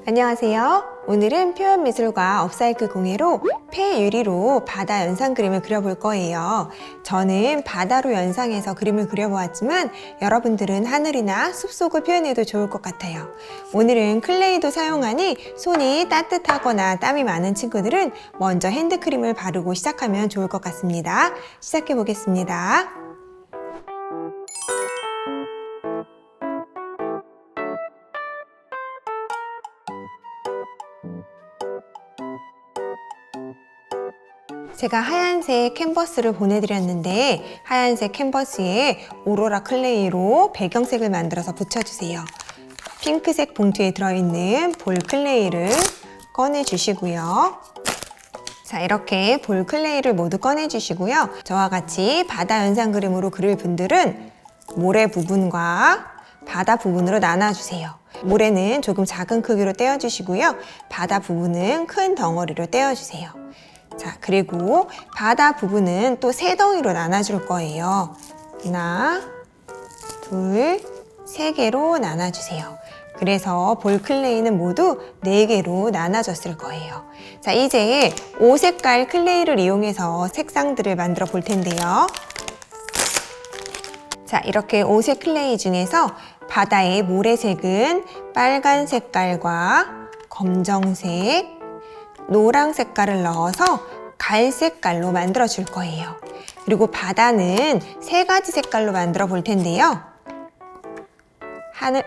안녕하세요. 오늘은 표현미술과 업사이클 공예로 폐유리로 바다 연상 그림을 그려볼 거예요. 저는 바다로 연상해서 그림을 그려보았지만 여러분들은 하늘이나 숲속을 표현해도 좋을 것 같아요. 오늘은 클레이도 사용하니 손이 따뜻하거나 땀이 많은 친구들은 먼저 핸드크림을 바르고 시작하면 좋을 것 같습니다. 시작해 보겠습니다. 제가 하얀색 캔버스를 보내드렸는데 하얀색 캔버스에 오로라 클레이로 배경색을 만들어서 붙여주세요. 핑크색 봉투에 들어있는 볼 클레이를 꺼내주시고요. 자, 이렇게 볼 클레이를 모두 꺼내주시고요. 저와 같이 바다 연상 그림으로 그릴 분들은 모래 부분과 바다 부분으로 나눠주세요. 모래는 조금 작은 크기로 떼어주시고요. 바다 부분은 큰 덩어리로 떼어주세요. 자, 그리고 바다 부분은 또 세 덩이로 나눠줄 거예요. 하나, 둘, 세 개로 나눠주세요. 그래서 볼 클레이는 모두 4개로 나눠졌을 거예요. 자, 이제 5색깔 클레이를 이용해서 색상들을 만들어 볼 텐데요. 자, 이렇게 5색 클레이 중에서 바다의 모래색은 빨간 색깔과 검정색, 노랑 색깔을 넣어서 갈색깔로 만들어 줄 거예요. 그리고 바다는 3가지 색깔로 만들어 볼 텐데요.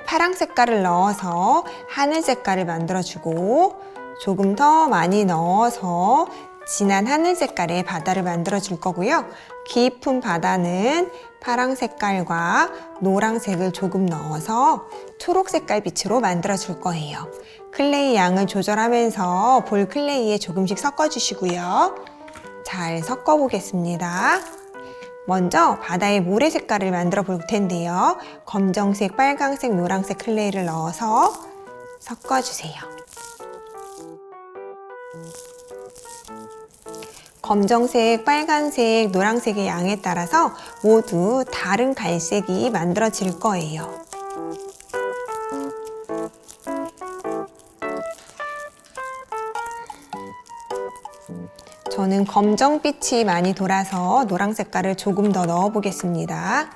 파랑 색깔을 넣어서 하늘 색깔을 만들어 주고 조금 더 많이 넣어서 진한 하늘 색깔의 바다를 만들어 줄 거고요. 깊은 바다는 파랑 색깔과 노란색을 조금 넣어서 초록 색깔 빛으로 만들어 줄 거예요. 클레이 양을 조절하면서 볼 클레이에 조금씩 섞어 주시고요. 잘 섞어 보겠습니다. 먼저 바다의 모래 색깔을 만들어 볼 텐데요. 검정색, 빨강색, 노란색 클레이를 넣어서 섞어 주세요. 검정색, 빨간색, 노란색의 양에 따라서 모두 다른 갈색이 만들어질 거예요. 저는 검정빛이 많이 돌아서 노란 색깔을 조금 더 넣어 보겠습니다.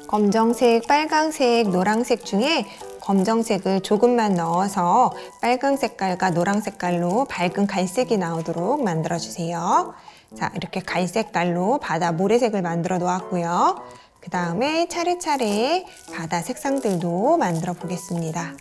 검정색, 빨강색, 노란색 중에 검정색을 조금만 넣어서 빨강 색깔과 노란 색깔로 밝은 갈색이 나오도록 만들어 주세요. 자, 이렇게 갈색깔로 바다 모래색을 만들어 놓았고요. 그 다음에 차례차례 바다 색상들도 만들어 보겠습니다.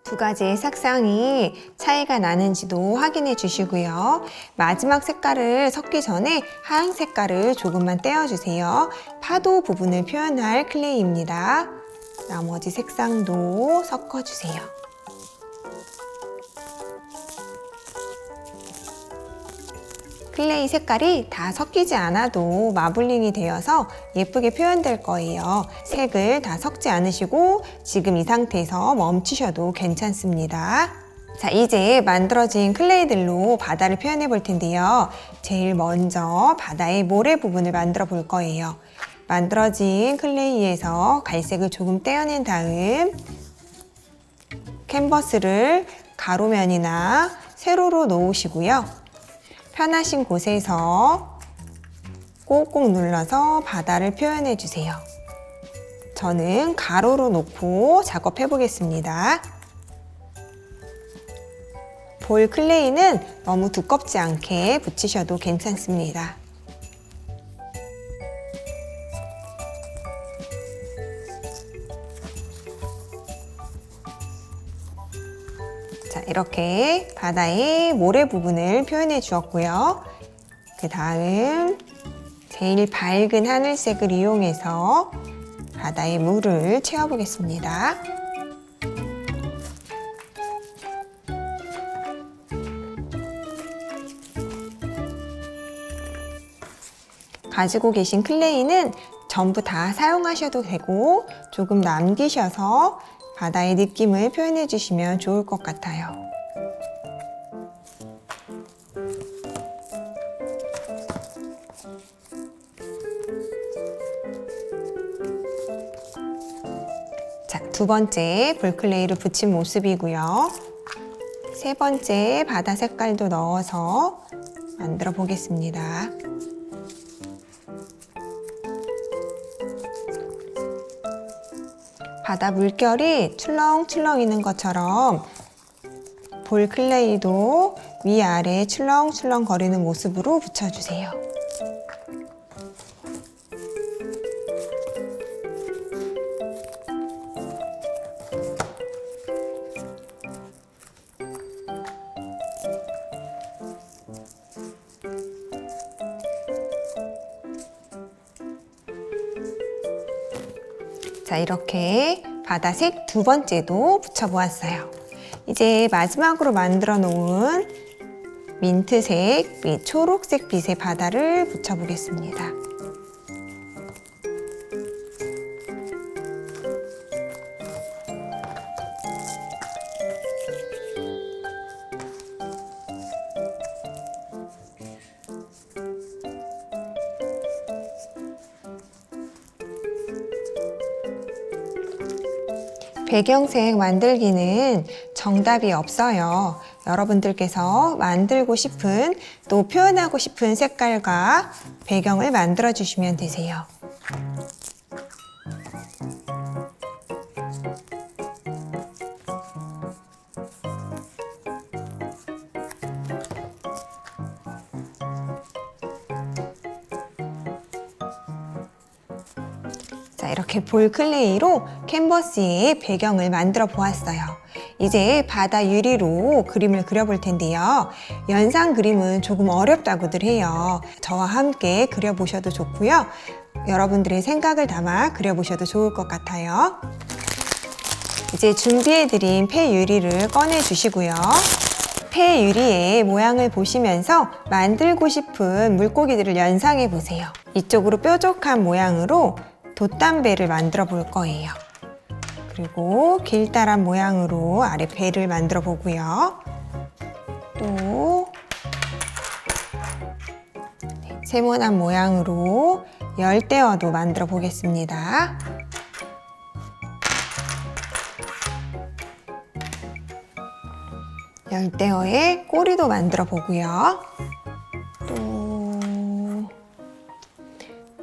두 가지의 색상이 차이가 나는지도 확인해 주시고요. 마지막 색깔을 섞기 전에 하얀 색깔을 조금만 떼어주세요. 파도 부분을 표현할 클레이입니다. 나머지 색상도 섞어주세요. 클레이 색깔이 다 섞이지 않아도 마블링이 되어서 예쁘게 표현될 거예요. 색을 다 섞지 않으시고 지금 이 상태에서 멈추셔도 괜찮습니다. 자, 이제 만들어진 클레이들로 바다를 표현해 볼 텐데요. 제일 먼저 바다의 모래 부분을 만들어 볼 거예요. 만들어진 클레이에서 갈색을 조금 떼어낸 다음 캔버스를 가로면이나 세로로 놓으시고요. 편하신 곳에서 꾹꾹 눌러서 바다를 표현해 주세요. 저는 가로로 놓고 작업해 보겠습니다. 볼 클레이는 너무 두껍지 않게 붙이셔도 괜찮습니다. 자, 이렇게 바다의 모래 부분을 표현해 주었고요. 그 다음 제일 밝은 하늘색을 이용해서 바다에 물을 채워보겠습니다. 가지고 계신 클레이는 전부 다 사용하셔도 되고 조금 남기셔서 바다의 느낌을 표현해 주시면 좋을 것 같아요. 자, 두 번째 볼클레이를 붙인 모습이고요. 세 번째 바다 색깔도 넣어서 만들어 보겠습니다. 바다 물결이 출렁출렁 있는 것처럼 볼클레이도 위아래 출렁출렁 거리는 모습으로 붙여주세요. 자, 이렇게 바다색 두 번째도 붙여보았어요. 이제 마지막으로 만들어 놓은 민트색 및 초록색 빛의 바다를 붙여보겠습니다. 배경색 만들기는 정답이 없어요. 여러분들께서 만들고 싶은 또 표현하고 싶은 색깔과 배경을 만들어 주시면 되세요. 자, 이렇게 볼클레이로 캔버스에 배경을 만들어 보았어요. 이제 바다 유리로 그림을 그려볼 텐데요. 연상 그림은 조금 어렵다고들 해요. 저와 함께 그려보셔도 좋고요. 여러분들의 생각을 담아 그려보셔도 좋을 것 같아요. 이제 준비해드린 폐 유리를 꺼내 주시고요. 폐 유리의 모양을 보시면서 만들고 싶은 물고기들을 연상해 보세요. 이쪽으로 뾰족한 모양으로 돛담배를 만들어 볼 거예요. 그리고 길다란 모양으로 아래 배를 만들어 보고요. 또 세모난 모양으로 열대어도 만들어 보겠습니다. 열대어의 꼬리도 만들어 보고요. 또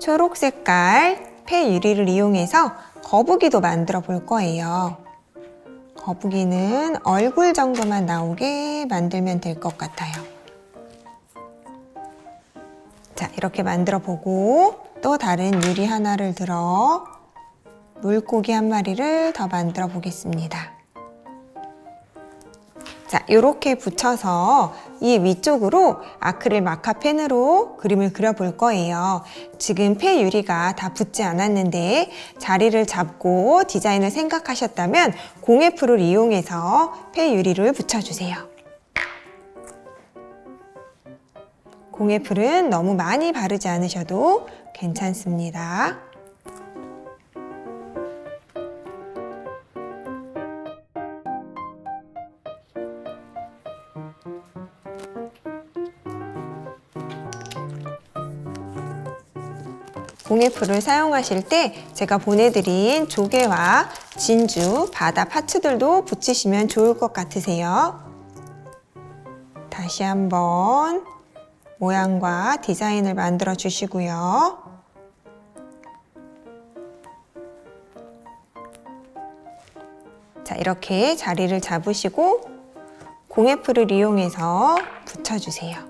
초록 색깔 폐 유리를 이용해서 거북이도 만들어 볼 거예요. 거북이는 얼굴 정도만 나오게 만들면 될 것 같아요. 자, 이렇게 만들어 보고 또 다른 유리 하나를 들어 물고기 한 마리를 더 만들어 보겠습니다. 자, 이렇게 붙여서 이 위쪽으로 아크릴 마카펜으로 그림을 그려볼 거예요. 지금 폐 유리가 다 붙지 않았는데 자리를 잡고 디자인을 생각하셨다면 공예풀을 이용해서 폐 유리를 붙여주세요. 공예풀은 너무 많이 바르지 않으셔도 괜찮습니다. 공예풀을 사용하실 때 제가 보내드린 조개와 진주, 바다 파츠들도 붙이시면 좋을 것 같으세요. 다시 한번 모양과 디자인을 만들어 주시고요. 자, 이렇게 자리를 잡으시고 공예풀을 이용해서 붙여주세요.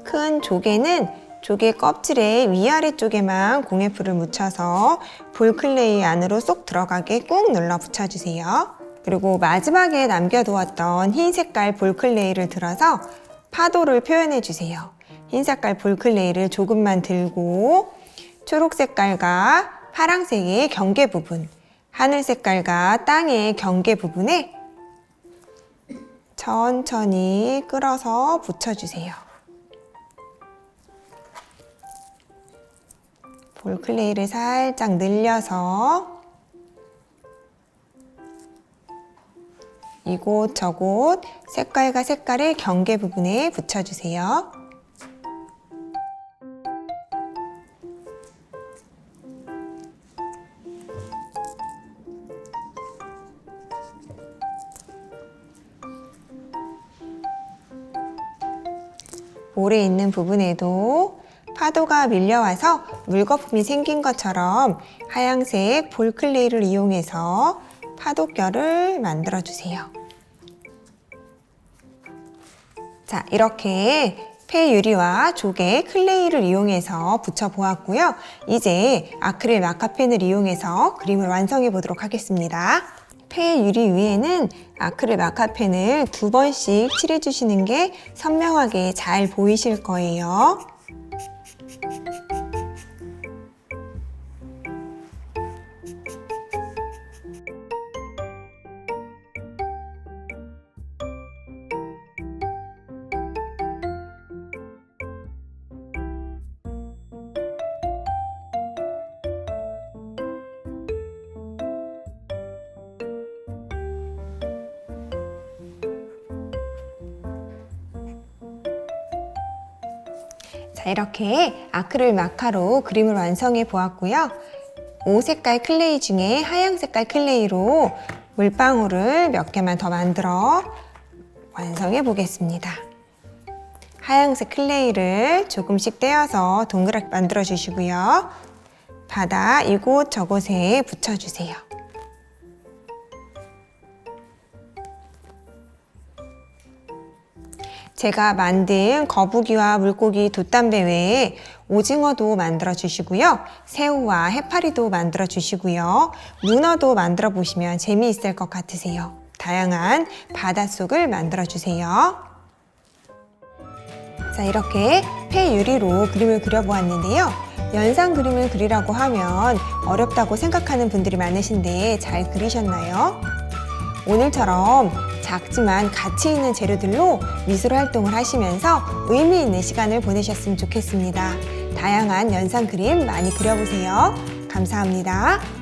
큰 조개는 조개 껍질의 위아래쪽에만 공예풀을 묻혀서 볼 클레이 안으로 쏙 들어가게 꾹 눌러 붙여주세요. 그리고 마지막에 남겨두었던 흰 색깔 볼 클레이를 들어서 파도를 표현해 주세요. 흰 색깔 볼 클레이를 조금만 들고 초록 색깔과 파란색의 경계 부분, 하늘 색깔과 땅의 경계 부분에 천천히 끌어서 붙여주세요. 볼 클레이를 살짝 늘려서 이곳저곳 색깔과 색깔의 경계 부분에 붙여주세요. 볼에 있는 부분에도 파도가 밀려와서 물거품이 생긴 것처럼 하얀색 볼 클레이를 이용해서 파도결을 만들어주세요. 자, 이렇게 폐유리와 조개 클레이를 이용해서 붙여보았고요. 이제 아크릴 마카펜을 이용해서 그림을 완성해 보도록 하겠습니다. 폐유리 위에는 아크릴 마카펜을 2번씩 칠해주시는 게 선명하게 잘 보이실 거예요. 자, 이렇게 아크릴 마카로 그림을 완성해 보았고요. 5색깔 클레이 중에 하얀 색깔 클레이로 물방울을 몇 개만 더 만들어 완성해 보겠습니다. 하얀색 클레이를 조금씩 떼어서 동그랗게 만들어 주시고요. 바다 이곳저곳에 붙여주세요. 제가 만든 거북이와 물고기 돛담배 외에 오징어도 만들어 주시고요. 새우와 해파리도 만들어 주시고요. 문어도 만들어 보시면 재미있을 것 같으세요. 다양한 바닷속을 만들어 주세요. 자, 이렇게 폐유리로 그림을 그려보았는데요. 연상 그림을 그리라고 하면 어렵다고 생각하는 분들이 많으신데 잘 그리셨나요? 오늘처럼 작지만 가치 있는 재료들로 미술 활동을 하시면서 의미 있는 시간을 보내셨으면 좋겠습니다. 다양한 연상 그림 많이 그려보세요. 감사합니다.